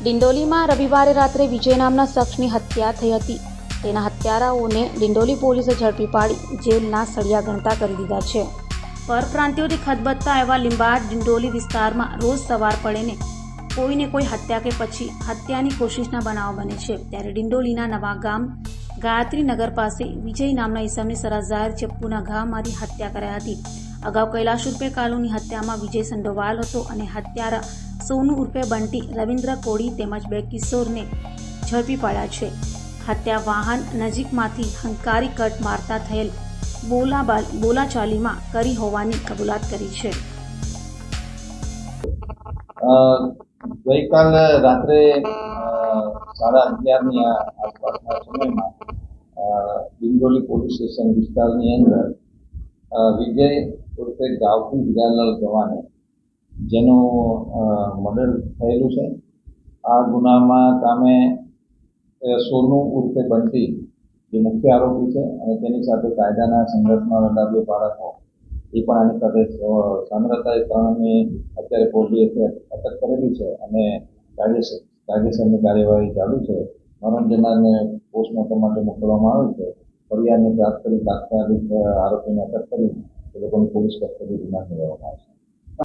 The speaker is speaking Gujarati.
ડિંડોલીમાં રવિવારે રાત્રે વિજય નામના શખ્સની હત્યા થઈ હતી. તેના હત્યારાઓને ડિંડોલી પોલીસે ઝડપી પાડી જેલના સળિયા ગણતા કરી દીધા છે. પરપ્રાંતિયોથી ખદબદતા એવા લીંબાડ ડિંડોલી વિસ્તારમાં રોજ સવાર પડે કોઈને કોઈ હત્યા કે પછી હત્યાની કોશિશના બનાવ બને છે. ત્યારે ડિંડોલીના નવા ગામ ગાયત્રીનગર પાસે વિજય નામના ઈસમની સરાઝાહેર ચપ્પુના ઘા મારી હત્યા કરાઈ હતી. અગાઉ કૈલાશ ઉર્ફે કાલુની હત્યામાં વિજય સંડોવાયેલ હતો અને હત્યારા સોનુ ઉર્ફે બંટી, રવિન્દ્ર કોડી તેમજ બે કિશોરને ઝડપી પાડ્યા છે. હત્યા વાહન નજીકમાંથી હંકારી કટ મારતા થયેલ બોલાચાલીમાં કરી હોવાની કબૂલાત કરી છે. ગઈકાલ રાત્રે 11:30ની આસપાસના સમયમાં ડિંડોલી પોલીસ સ્ટેશન વિસ્તારની અંદર વિજય ઉર્ફે ગાવથી હીરાલાલ ગવાને જેનું મર્ડર થયેલું છે. આ ગુનામાં કામે સોનુ ઉર્ફે બંટી જે મુખ્ય આરોપી છે અને તેની સાથે કાયદાના સંઘર્ષમાં રહેલા બે બાળકો એ પણ આની સાથે સામ્રતા ત્રણની અત્યારે પોલીસે અટક કરેલી છે અને કાયદેસરની કાર્યવાહી ચાલુ છે. મરણ જનારને પોસ્ટમોર્ટમ માટે મોકલવામાં આવે છે. ફરિયાદને પ્રાપ્ત કરી તાત્કાલિક આરોપીને અટક કરી એ લોકોની પોલીસ કસ્ટડી રિમાન્ડ લેવામાં આવશે.